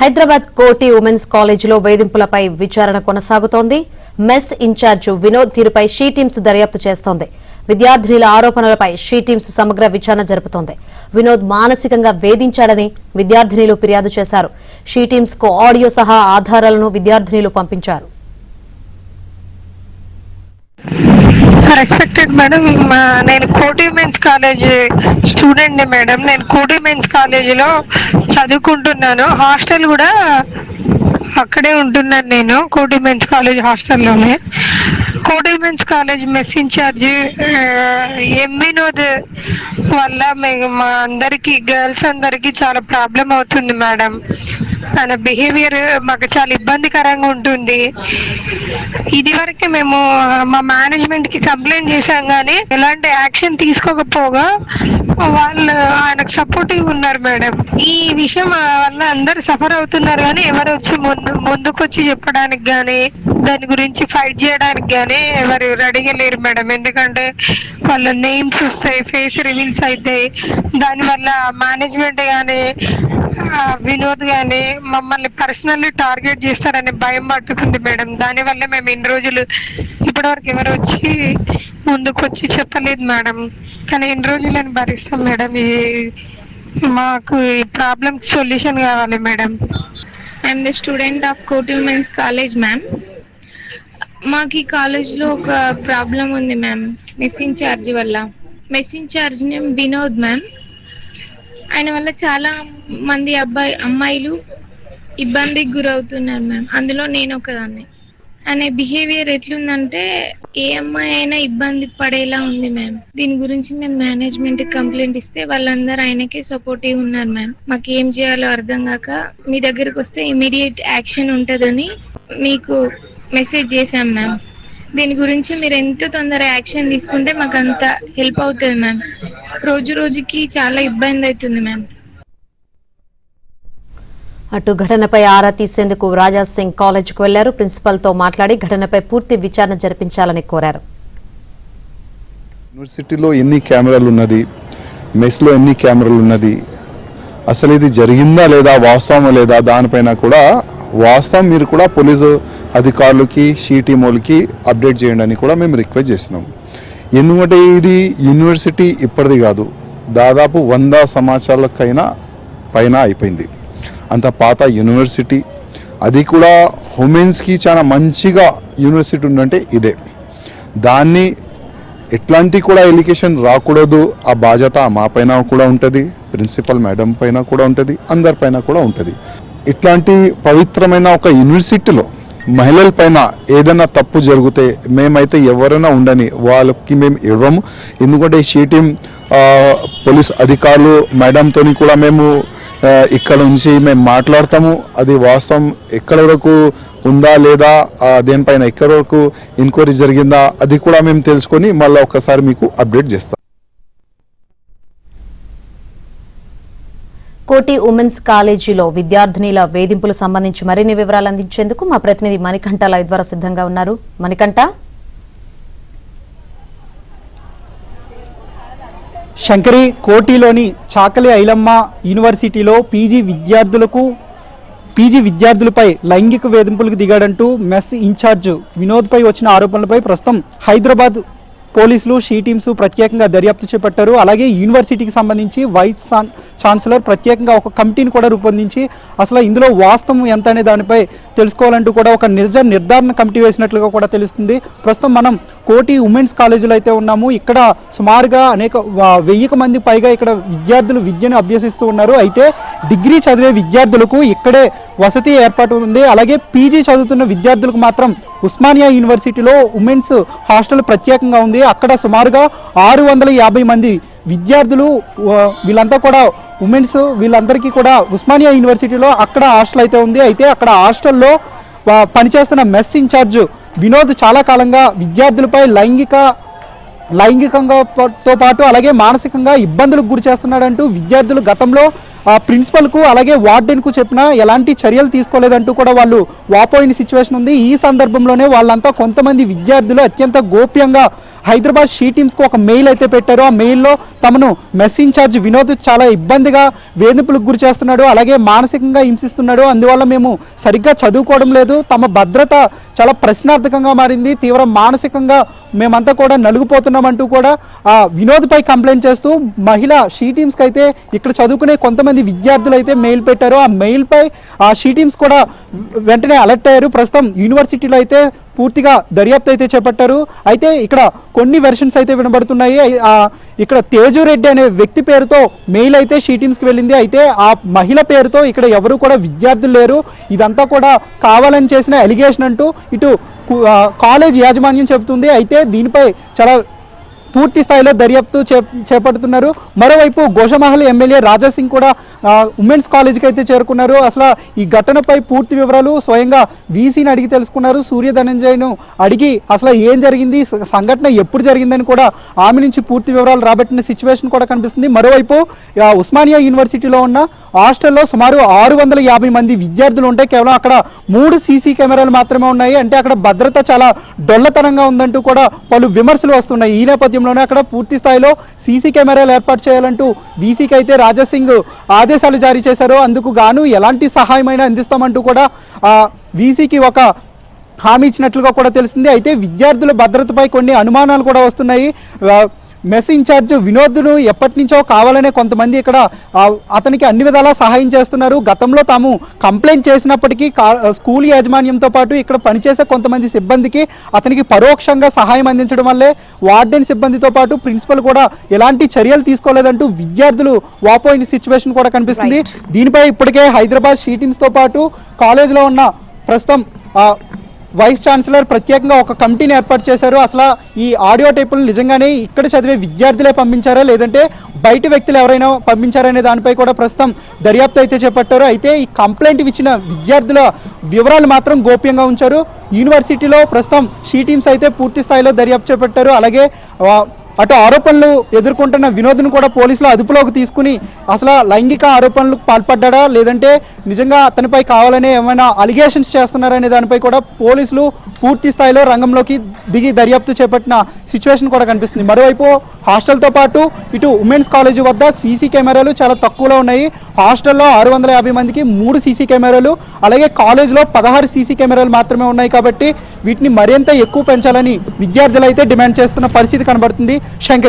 హైదరాబాద్ కోటి ఉమెన్స్ కాలేజీలో వేధింపులపై విచారణ కొనసాగుతోంది. మెస్ ఇన్ఛార్జ్ వినోద్ తీరుపై షీ టీమ్స్ దర్యాప్తు చేస్తోంది. విద్యార్థినుల ఆరోపణలపై షీ టీమ్స్ సమగ్ర విచారణ జరుపుతోంది. వినోద్ మానసికంగా వేధించాడని విద్యార్థినులు ఫిర్యాదు చేశారు. షీ టీమ్స్ కు ఆడియో సహా ఆధారాలను విద్యార్థినులు పంపించారు. రెస్పెక్టెడ్ మేడం, నేను కోటి ఉమెన్స్ కాలేజ్ స్టూడెంట్ని మేడం. నేను కోటి ఉమెన్స్ కాలేజీలో చదువుకుంటున్నాను. హాస్టల్ కూడా అక్కడే ఉంటున్నాను. నేను కోటి ఉమెన్స్ కాలేజ్ హాస్టల్లోనే. Koti women's college mess incharge Vinod వల్ల మా అందరికీ, గర్ల్స్ అందరికీ చాలా ప్రాబ్లం అవుతుంది మేడం. తన బిహేవియర్ మాకు చాలా ఇబ్బందికరంగా ఉంటుంది. ఇది వరకే మేము మా మేనేజ్మెంట్ కి కంప్లైంట్ చేశాం, కానీ ఎలాంటి యాక్షన్ తీసుకోకపోగా వాళ్ళు ఆయనకు సపోర్టివ్ ఉన్నారు మేడం. ఈ విషయం వల్ల అందరు సఫర్ అవుతున్నారు, కానీ ఎవరు వచ్చి ముందుకొచ్చి చెప్పడానికి కానీ దాని గురించి ఫైట్ చేయడానికి కానీ ఎవరు రెడీగా లేరు మేడం. ఎందుకంటే వాళ్ళ నేమ్స్ వస్తాయి, ఫేస్ రివీల్స్ అవుతాయి. దానివల్ల మేనేజ్మెంట్ కానీ వినోద్ కానీ మమ్మల్ని పర్సనల్లీ టార్గెట్ చేస్తారని భయం పట్టుకుంది మేడం. దానివల్ల మేము ఇన్ని రోజులు ఇప్పటివరకు ఎవరు వచ్చి ముందుకు వచ్చి చెప్పలేదు మేడం. కానీ ఇన్ని రోజులు నేను భరిస్తాం మేడం. మాకు ఈ ప్రాబ్లం సొల్యూషన్ కావాలి madam. I'm the student of Koti women's college ma'am. మాకు ఈ కాలేజ్లో ఒక ప్రాబ్లం ఉంది మ్యామ్, మెస్ ఇన్ఛార్జ్ వల్ల. Mess incharge name Vinod ma'am. ఆయన వల్ల చాలా మంది అమ్మాయిలు ఇబ్బందికి గురవుతున్నారు మ్యామ్. అందులో నేను ఒకదాన్ని. ఆయన బిహేవియర్ ఎట్లుందంటే ఏ అమ్మాయి అయినా ఇబ్బంది పడేలా ఉంది మ్యామ్. దీని గురించి మేము మేనేజ్మెంట్ కంప్లైంట్ ఇస్తే వాళ్ళందరూ ఆయనకే సపోర్టివ్ ఉన్నారు మ్యామ్. మాకు ఏం చేయాలో అర్థం కాక మీ దగ్గరకు వస్తే ఇమీడియట్ యాక్షన్ ఉంటుందని మీకు మెసేజ్ చేశాం మ్యామ్. దీని గురించి మీరు ఎంత తొందర యాక్షన్ తీసుకుంటే మాకు అంత హెల్ప్ అవుతుంది మ్యామ్. రోజు రోజుకి చాలా ఇబ్బంది అవుతుంది మ్యామ్. అటు ఘటనపై ఆరా తీసేందుకు రాజా సింగ్ కాలేజీకి వెళ్లారు. ప్రిన్సిపల్ తో మాట్లాడి ఘటనపై పూర్తి విచారణ జరిపించాలని కోరారు. యూనివర్సిటీలో ఎన్ని కెమెరాలు ఉన్నది, మెస్లో ఎన్ని కెమెరాలు ఉన్నది, అసలు ఇది జరిగిందా లేదా, వాస్తవమా లేదా, దానిపైన కూడా వాస్తవం మీరు కూడా పోలీసు అధికారులకి, షీ టీమ్ వాళ్ళకి అప్డేట్ చేయండి అని కూడా మేము రిక్వెస్ట్ చేస్తున్నాం. ఎందుకంటే ఇది యూనివర్సిటీ ఇప్పటిది కాదు, దాదాపు 100 సంవత్సరాలకైనా పైన అయిపోయింది. అంత పాత యూనివర్సిటీ, అది కూడా ఉమెన్స్కి చాలా మంచిగా యూనివర్సిటీ ఉందంటే ఇదే. దాన్ని ఎట్లాంటి కూడా ఎలిగేషన్ రాకూడదు, ఆ బాధ్యత మా పైన కూడా ఉంటుంది, ప్రిన్సిపల్ మేడం పైన కూడా ఉంటుంది, అందరిపైన కూడా ఉంటుంది. ఇట్లాంటి పవిత్రమైన ఒక యూనివర్సిటీలో మహిళల పైన ఏదైనా తప్పు జరిగితే మేమైతే ఎవరైనా ఉండని వాళ్ళకి మేము ఇవ్వము. ఎందుకంటే షీ టీమ్ పోలీస్ అధికారులు మేడంతో కూడా మేము ఇక్కడ నుంచి మేము మాట్లాడతాము. అది వాస్తవం ఎక్కడి వరకు ఉందా లేదా, దేనిపైన ఎక్కడి వరకు ఎంక్వైరీ జరిగిందా, అది కూడా మేము తెలుసుకొని మళ్ళీ ఒకసారి మీకు అప్డేట్ చేస్తాం. కోటి ఉమెన్స్ కాలేజీలో విద్యార్థినిల వేధింపులు సంబంధించి మరిన్ని వివరాలు అందించేందుకు మా ప్రతినిధి మణికంఠ లైవ్ ద్వారా సిద్ధంగా ఉన్నారు. మణికంఠ. శంకరి, కోటిలోని చాకలి ఐలమ్మ యూనివర్సిటీలో పీజీ విద్యార్థులపై లైంగిక వేధింపులకు దిగాడంటూ మెస్ ఇన్ఛార్జ్ వినోద్పై వచ్చిన ఆరోపణలపై ప్రస్తుతం హైదరాబాద్ పోలీసులు, షీ టీమ్స్ ప్రత్యేకంగా దర్యాప్తు చేపట్టారు. అలాగే యూనివర్సిటీకి సంబంధించి వైస్ ఛాన్సలర్ ప్రత్యేకంగా ఒక కమిటీని కూడా రూపొందించి అసలు ఇందులో వాస్తవం ఎంత అనే దానిపై తెలుసుకోవాలంటూ కూడా ఒక నిర్ధారణ కమిటీ వేసినట్లుగా కూడా తెలుస్తుంది. ప్రస్తుతం మనం కోటి ఉమెన్స్ కాలేజీలో అయితే ఉన్నాము. ఇక్కడ సుమారుగా 1000 మంది పైగా ఇక్కడ విద్యార్థులు విద్యను అభ్యసిస్తూ ఉన్నారు. అయితే డిగ్రీ చదివే విద్యార్థులకు ఇక్కడే వసతి ఏర్పాటు ఉంది. అలాగే పీజీ చదువుతున్న విద్యార్థులకు మాత్రం ఉస్మానియా యూనివర్సిటీలో ఉమెన్స్ హాస్టల్ ప్రత్యేకంగా ఉంది. అక్కడ సుమారుగా 650 మంది విద్యార్థులు, వీళ్ళంతా కూడా ఉమెన్స్, వీళ్ళందరికీ కూడా ఉస్మానియా యూనివర్సిటీలో అక్కడ హాస్టల్ అయితే ఉంది. అయితే అక్కడ హాస్టల్లో పనిచేస్తున్న మెస్ ఇన్ఛార్జ్ వినోద్ చాలా కాలంగా విద్యార్థులపై లైంగికంగాతో పాటు అలాగే మానసికంగా ఇబ్బందులకు గురి చేస్తున్నాడంటూ విద్యార్థులు గతంలో ప్రిన్సిపల్కు అలాగే వార్డెన్కు చెప్పినా ఎలాంటి చర్యలు తీసుకోలేదంటూ కూడా వాళ్ళు వాపోయిన సిచ్యువేషన్ ఉంది. ఈ సందర్భంలోనే వాళ్ళంతా కొంతమంది విద్యార్థులు అత్యంత గోప్యంగా హైదరాబాద్ షీ టీమ్స్కి ఒక మెయిల్ అయితే పెట్టారు. ఆ మెయిల్లో తమను మెస్ ఇన్ఛార్జ్ వినోద్ చాలా ఇబ్బందిగా వేధింపులకు గురి చేస్తున్నాడు, అలాగే మానసికంగా హింసిస్తున్నాడు, అందువల్ల మేము సరిగ్గా చదువుకోవడం లేదు, తమ భద్రత చాలా ప్రశ్నార్థకంగా మారింది, తీవ్ర మానసికంగా మేమంతా కూడా నలుగుపోతున్నామంటూ కూడా ఆ వినోద్పై కంప్లైంట్ చేస్తూ మహిళ షీ టీమ్స్కి అయితే ఇక్కడ చదువుకునే కొంతమంది విద్యార్థులు అయితే మెయిల్ పెట్టారు. ఆ మెయిల్పై ఆ షీ టీమ్స్ కూడా వెంటనే అలర్ట్ అయ్యారు. ప్రస్తుతం యూనివర్సిటీలో అయితే పూర్తిగా దర్యాప్తు అయితే చేపట్టారు. అయితే ఇక్కడ కొన్ని వెర్షన్స్ అయితే వినబడుతున్నాయి. ఇక్కడ తేజు రెడ్డి అనే వ్యక్తి పేరుతో మెయిల్ అయితే షీ టీమ్స్కి వెళ్ళింది. అయితే ఆ మహిళ పేరుతో ఇక్కడ ఎవరు కూడా విద్యార్థులు లేరు, ఇదంతా కూడా కావాలని చేసిన ఎలిగేషన్ అంటూ ఇటు కాలేజ్ యాజమాన్యం చెబుతుంది. అయితే దీనిపై చాలా పూర్తి స్థాయిలో దర్యాప్తు చేపడుతున్నారు. మరోవైపు గోషమహల్ ఎమ్మెల్యే రాజాసింగ్ కూడా ఉమెన్స్ కాలేజీకి అయితే చేరుకున్నారు. అసలు ఈ ఘటనపై పూర్తి వివరాలు స్వయంగా వీసీని అడిగి తెలుసుకున్నారు. సూర్య ధనంజయ్ను అడిగి అసలు ఏం జరిగింది, సంఘటన ఎప్పుడు జరిగిందని కూడా ఆమె నుంచి పూర్తి వివరాలు రాబట్టిన సిచ్యువేషన్ కూడా కనిపిస్తుంది. మరోవైపు ఉస్మానియా యూనివర్సిటీలో ఉన్న హాస్టల్లో సుమారు 650 మంది విద్యార్థులు ఉంటే కేవలం అక్కడ 3 సీసీ కెమెరాలు మాత్రమే ఉన్నాయి. అంటే అక్కడ భద్రత చాలా డొల్లతనంగా ఉందంటూ కూడా పలు విమర్శలు వస్తున్నాయి. ఈ నేపథ్యంలోనే అక్కడ పూర్తి స్థాయిలో సీసీ కెమెరాలు ఏర్పాటు చేయాలంటూ వీసీకి అయితే రాజాసింగ్ ఆదేశాలు జారీ చేశారు. అందుకు గాను ఎలాంటి సహాయమైనా అందిస్తామంటూ కూడా వీసీకి ఒక హామీ ఇచ్చినట్లుగా కూడా తెలిసింది. అయితే విద్యార్థుల భద్రతపై కొన్ని అనుమానాలు కూడా వస్తున్నాయి. మెస్ ఇన్ఛార్జ్ వినోద్ను ఎప్పటి నుంచో కావాలనే కొంతమంది ఇక్కడ అతనికి అన్ని విధాలా సహాయం చేస్తున్నారు. గతంలో తాము కంప్లైంట్ చేసినప్పటికీ స్కూల్ యాజమాన్యంతో పాటు ఇక్కడ పనిచేసే కొంతమంది సిబ్బందికి అతనికి పరోక్షంగా సహాయం అందించడం వల్లే వార్డెన్ సిబ్బందితో పాటు ప్రిన్సిపల్ కూడా ఎలాంటి చర్యలు తీసుకోలేదంటూ విద్యార్థులు వాపోయిన సిచ్యువేషన్ కూడా కనిపిస్తుంది. దీనిపై ఇప్పటికే హైదరాబాద్ షీ టీమ్స్తో పాటు కాలేజ్లో ఉన్న ప్రస్తుతం వైస్ ఛాన్సలర్ ప్రత్యేకంగా ఒక కమిటీని ఏర్పాటు చేశారు. అసలు ఈ ఆడియో టేపులు నిజంగానే ఇక్కడ చదివే విద్యార్థులే పంపించారా లేదంటే బయట వ్యక్తులు ఎవరైనా పంపించారనే దానిపై కూడా ప్రస్తుతం దర్యాప్తు అయితే చేపట్టారు. అయితే ఈ కంప్లైంట్ ఇచ్చిన విద్యార్థుల వివరాలు మాత్రం గోప్యంగా ఉంచారు. యూనివర్సిటీలో ప్రస్తుతం షీ టీమ్స్ అయితే పూర్తి స్థాయిలో దర్యాప్తు చేపట్టారు. అలాగే అటు ఆరోపణలు ఎదుర్కొంటున్న వినోద్ను కూడా పోలీసులు అదుపులోకి తీసుకుని అసలు లైంగిక ఆరోపణలకు పాల్పడ్డా లేదంటే నిజంగా అతనిపై కావాలనే ఏమైనా అలిగేషన్స్ చేస్తున్నారనే దానిపై కూడా పోలీసులు పూర్తి స్థాయిలో రంగంలోకి దిగి దర్యాప్తు చేపట్టిన సిచ్యువేషన్ కూడా కనిపిస్తుంది. మరోవైపు హాస్టల్తో పాటు ఇటు ఉమెన్స్ కాలేజీ వద్ద సీసీ కెమెరాలు చాలా తక్కువలో ఉన్నాయి. హాస్టల్లో 650 మందికి 3 సీసీ కెమెరాలు, అలాగే కాలేజ్లో 16 సీసీ కెమెరాలు మాత్రమే ఉన్నాయి. కాబట్టి వీటిని మరింత ఎక్కువ పెంచాలని విద్యార్థులు అయితే డిమాండ్ చేస్తున్న పరిస్థితి కనబడుతుంది. శంకర్.